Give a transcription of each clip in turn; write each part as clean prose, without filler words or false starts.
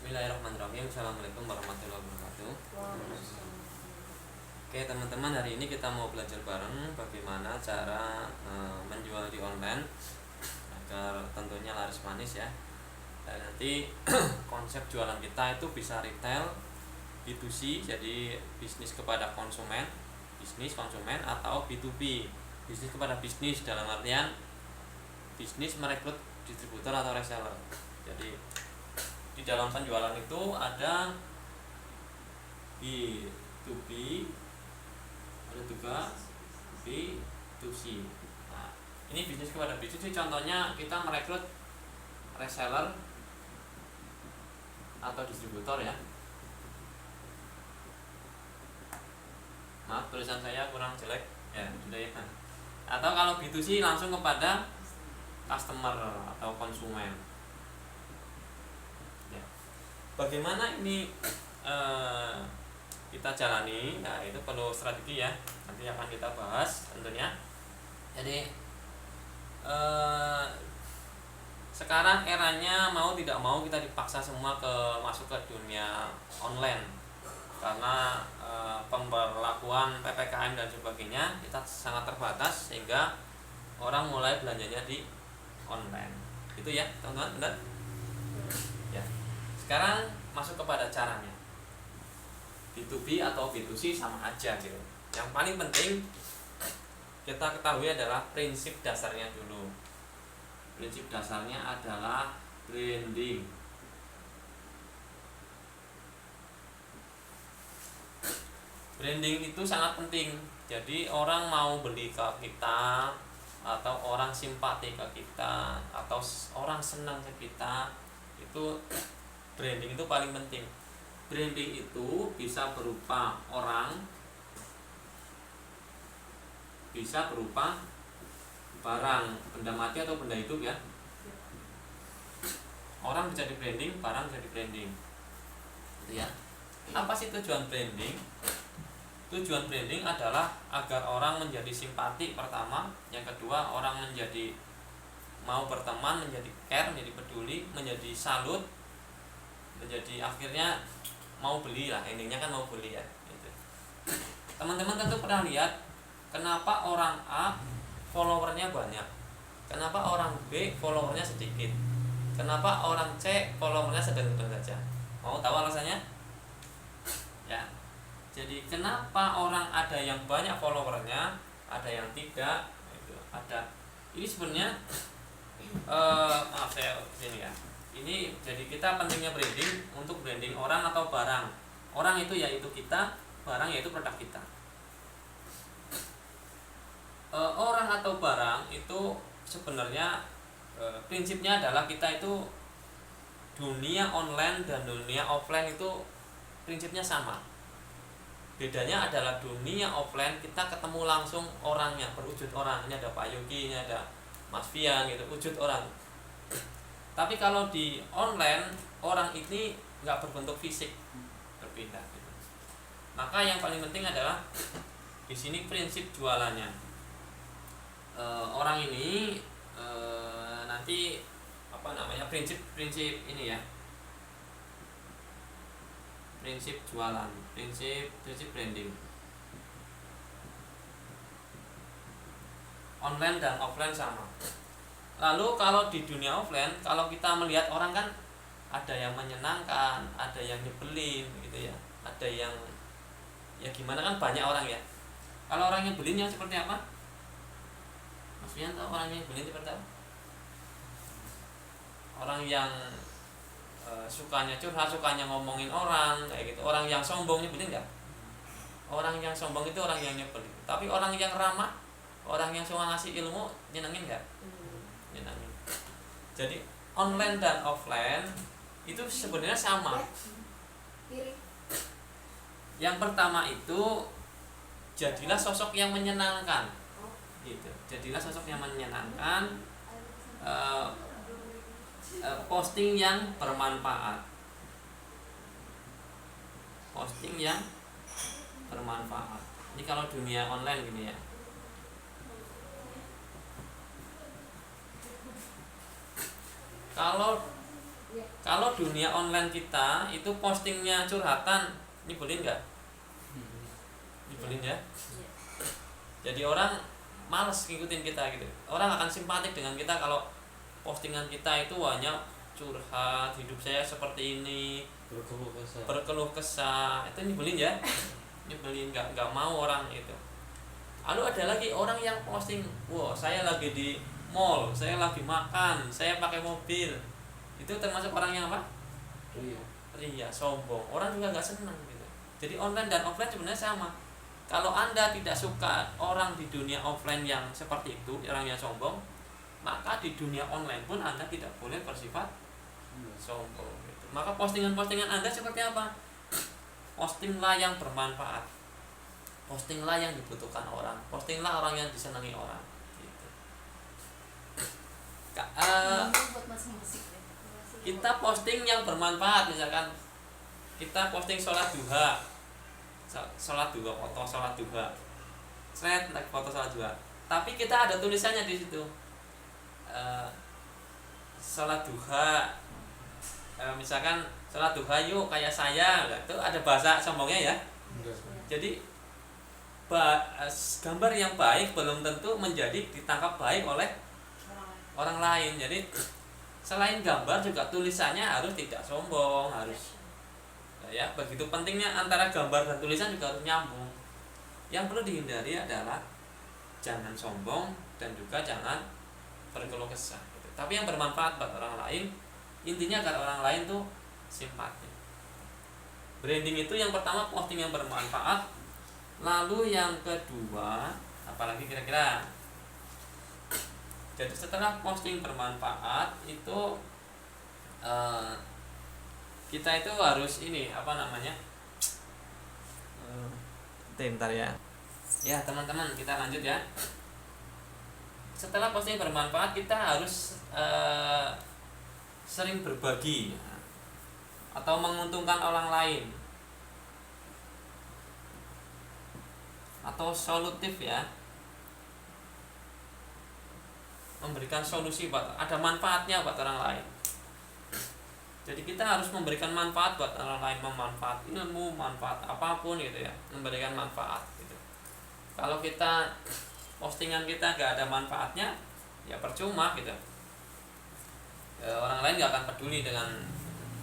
Bismillahirrahmanirrahim. Assalamualaikum warahmatullahi wabarakatuh. Oke teman-teman, hari ini kita mau belajar bareng bagaimana cara menjual di online agar tentunya laris manis ya. Dan nanti konsep jualan kita itu bisa retail, B2C, jadi bisnis kepada konsumen, atau B2B, bisnis kepada bisnis, dalam artian bisnis merekrut distributor atau reseller. Jadi di dalam penjualan itu ada B2B, ada juga B2C. Nah, ini bisnis kepada bisnis. Contohnya kita merekrut reseller atau distributor ya. Maaf, tulisan saya kurang jelek ya, sudah ya. Atau kalau B2C langsung kepada customer atau konsumen. Ya. Bagaimana ini kita jalani? Nah, itu perlu strategi ya. Nanti akan kita bahas tentunya. Jadi sekarang eranya mau tidak mau kita dipaksa semua masuk ke dunia online karena pemberlakuan PPKM dan sebagainya kita sangat terbatas sehingga orang mulai belanjanya di online. Itu ya, teman-teman, benar? Ya. Sekarang masuk kepada caranya. B2B atau B2C sama aja gitu. Yang paling penting kita ketahui adalah prinsip dasarnya dulu. Prinsip dasarnya adalah branding. Branding itu sangat penting. Jadi orang mau beli ke kita, atau orang simpati ke kita, atau orang senang ke kita, itu branding itu paling penting. Branding itu bisa berupa orang, bisa berupa barang, benda mati atau benda hidup ya. Orang bisa di branding, barang bisa di branding. Itu ya. Apa sih tujuan branding? Tujuan branding adalah agar orang menjadi simpati pertama, yang kedua orang menjadi mau berteman, menjadi care, menjadi peduli, menjadi salut, menjadi akhirnya mau beli lah, endingnya kan mau beli ya gitu. Teman-teman tentu pernah lihat kenapa orang A followernya banyak, kenapa orang B followernya sedikit, kenapa orang C followernya sedang-sedang saja. Mau tahu alasannya? Ya. Jadi kenapa orang ada yang banyak followernya, ada yang tidak, itu ada. Ini sebenarnya maaf saya sini ya. Ini jadi kita pentingnya branding untuk branding orang atau barang. Orang itu yaitu kita, barang yaitu produk kita. Orang atau barang itu sebenarnya prinsipnya adalah kita itu dunia online dan dunia offline itu prinsipnya sama. Bedanya adalah dunia offline kita ketemu langsung orangnya, berwujud orang. Ini ada Pak Yogi, ini ada Mas Fian gitu, wujud orang. Tapi kalau di online orang ini nggak berbentuk fisik, berbeda gitu. Maka yang paling penting adalah di sini prinsip jualannya. Orang ini nanti prinsip ini ya. Prinsip jualan, prinsip branding. Online dan offline sama. Lalu kalau di dunia offline, kalau kita melihat orang kan ada yang menyenangkan, ada yang nyebelin gitu ya. Ada yang ya gimana kan banyak orang ya. Kalau orang nyebelin yang seperti apa? Mas Fian tahu orang yang nyebelin seperti apa? Orang yang sukanya curhat, sukanya ngomongin orang kayak gitu. Orang yang sombong nyebelin enggak? Orang yang sombong itu orang yang nyebelin. Tapi orang yang ramah, orang yang suka ngasih ilmu nyenengin enggak? Nyenengin. Jadi online dan offline itu sebenarnya sama. Yang pertama itu jadilah sosok yang menyenangkan. Gitu. Jadilah sosok yang menyenangkan. Posting yang bermanfaat. Posting yang bermanfaat. Ini kalau dunia online gini ya. Kalau Kalau dunia online kita itu postingnya curhatan, nyebelin nggak? Nyebelin ya. Jadi orang males ngikutin kita gitu. Orang akan simpatik dengan kita kalau postingan kita itu hanya curhat, hidup saya seperti ini, berkeluh kesah. Itu nyebelin ya. Nyebelin, nggak mau orang itu. Lalu ada lagi orang yang posting, wah saya lagi di mall, saya lagi makan, saya pakai mobil. Itu termasuk orang yang apa? Ria, sombong. Orang juga nggak senang gitu. Jadi online dan offline sebenarnya sama. Kalau Anda tidak suka orang di dunia offline yang seperti itu, orang yang sombong, maka di dunia online pun Anda tidak boleh bersifat sombong gitu. Maka postingan-postingan Anda seperti apa? Postinglah yang bermanfaat, postinglah yang dibutuhkan orang, postinglah orang yang disenangi orang gitu. Kita posting yang bermanfaat, misalkan kita posting sholat duha, foto sholat duha, foto sholat duha, tapi kita ada tulisannya di situ, sholat duha, misalkan sholat duha yuk kayak saya, itu ada bahasa sombongnya ya. Jadi gambar yang baik belum tentu menjadi ditangkap baik oleh orang lain. Jadi selain gambar juga tulisannya harus tidak sombong, harus ya, begitu pentingnya antara gambar dan tulisan juga harus nyambung. Yang perlu dihindari adalah jangan sombong dan juga jangan berkeluh kesah gitu. Tapi yang bermanfaat buat orang lain, intinya agar orang lain tuh simpati. Branding itu yang pertama posting yang bermanfaat, lalu yang kedua apalagi kira-kira. Jadi setelah posting bermanfaat itu kita itu harus ini apa namanya? Bentar ya. Ya teman-teman, kita lanjut ya. Setelah posting bermanfaat kita harus sering berbagi atau menguntungkan orang lain atau solutif ya, memberikan solusi buat ada manfaatnya buat orang lain. Jadi kita harus memberikan manfaat buat orang lain, memanfaat ilmu, manfaat apapun gitu ya, memberikan manfaat gitu. Kalau kita postingan kita gak ada manfaatnya, ya percuma gitu. Orang lain gak akan peduli dengan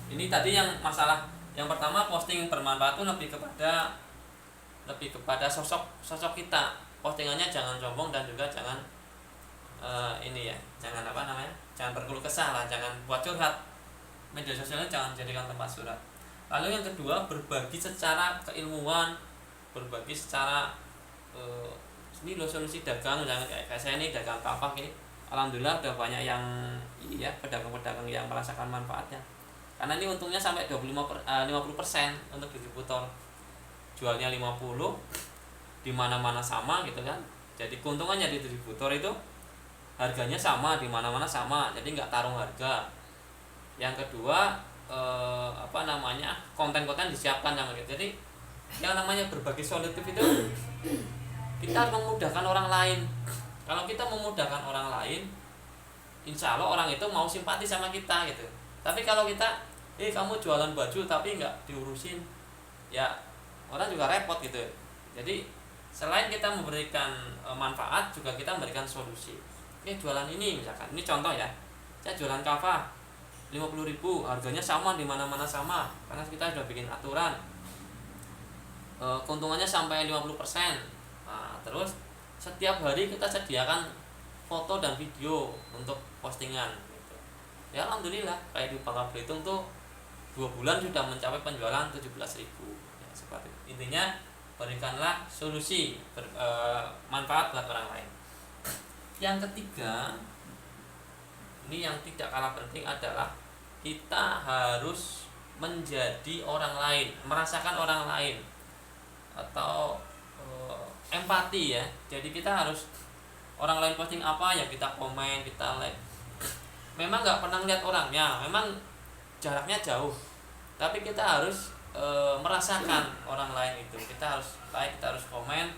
ini. Tadi yang masalah yang pertama, posting bermanfaat itu lebih kepada sosok kita. Postingannya jangan sombong dan juga jangan ini ya, jangan apa namanya, jangan berkeluh kesah lah, jangan buat curhat. Media sosialnya jangan jadikan tempat curhat. Lalu yang kedua, berbagi secara keilmuan, berbagi secara ini loh solusi dagang, jangan kayak saya ini dagang kapak ini. Alhamdulillah udah banyak yang ya pedagang-pedagang yang merasakan manfaatnya. Karena ini untungnya sampai 50% untuk distributor. Jualnya 50, di mana-mana sama gitu kan. Jadi keuntungannya di distributor itu harganya sama, di mana-mana sama, jadi nggak taruh harga. Yang kedua konten-konten disiapkan sama gitu. Jadi yang namanya berbagi solutif itu kita harus memudahkan orang lain. Kalau kita memudahkan orang lain, insya Allah orang itu mau simpati sama kita gitu. Tapi kalau kita kamu jualan baju tapi nggak diurusin, ya orang juga repot gitu. Jadi selain kita memberikan manfaat, juga kita memberikan solusi. Jualan ini misalkan, ini contoh ya, saya jualan kava 50.000, harganya sama di mana-mana sama, karena kita sudah bikin aturan. Keuntungannya sampai 50%. Nah, terus setiap hari kita sediakan foto dan video untuk postingan gitu. Ya alhamdulillah, kayak di Bangka Belitung tuh 2 bulan sudah mencapai penjualan 17.000 ya, seperti itu. Intinya berikanlah solusi manfaat buat orang lain. Yang ketiga, ini yang tidak kalah penting adalah kita harus menjadi orang lain, merasakan orang lain, atau empati ya. Jadi kita harus orang lain posting apa ya kita komen, kita like. Memang nggak pernah lihat orangnya, memang jaraknya jauh, tapi kita harus merasakan orang lain itu. Kita harus like, kita harus komen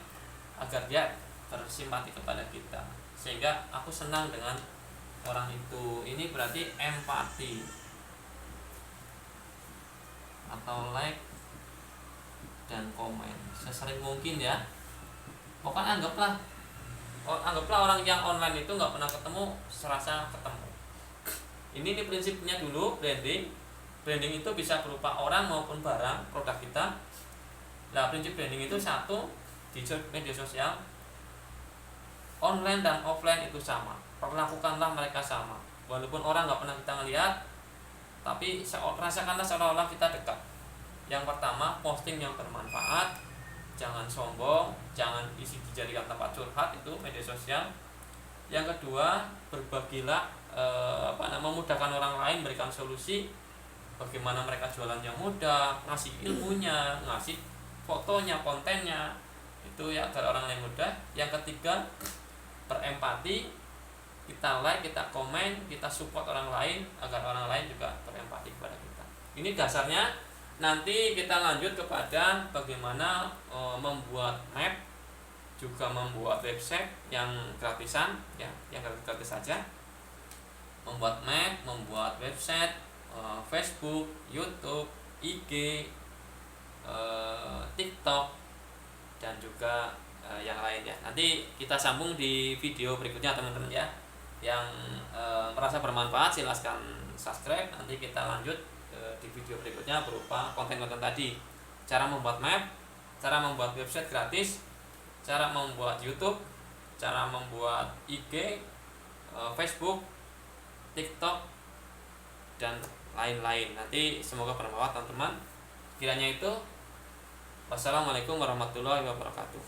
agar dia bersimpati kepada kita, sehingga aku senang dengan orang itu. Ini berarti empati. atau like dan komen sesering mungkin ya. Pokoknya anggaplah orang yang online itu nggak pernah ketemu serasa ketemu. Ini prinsipnya dulu branding. Branding itu bisa berupa orang maupun barang produk kita. Nah, prinsip branding itu satu, di media sosial online dan offline itu sama, perlakukanlah mereka sama. Walaupun orang nggak pernah kita ngelihat, tapi rasakanlah seolah-olah kita dekat. Yang pertama, posting yang bermanfaat, jangan sombong, jangan dijadikan tempat curhat, itu media sosial. Yang kedua, berbagilah memudahkan orang lain, berikan solusi bagaimana mereka jualan yang mudah, ngasih ilmunya, ngasih fotonya, kontennya, itu ya agar orang lain mudah. Yang ketiga, berempati, kita like, kita komen, kita support orang lain agar orang lain juga berempati kepada kita. Ini dasarnya. Nanti kita lanjut kepada bagaimana membuat map, juga membuat website yang gratisan ya, yang gratis saja. Membuat map, membuat website, Facebook, YouTube, IG, TikTok, dan juga yang lain ya. Nanti kita sambung di video berikutnya teman-teman ya. Yang merasa bermanfaat silahkan subscribe. Nanti kita lanjut di video berikutnya berupa konten-konten tadi. Cara membuat map, cara membuat website gratis, cara membuat YouTube, cara membuat IG, Facebook, TikTok, dan lain-lain. Nanti semoga bermanfaat teman-teman. Kiranya itu. Wassalamualaikum warahmatullahi wabarakatuh.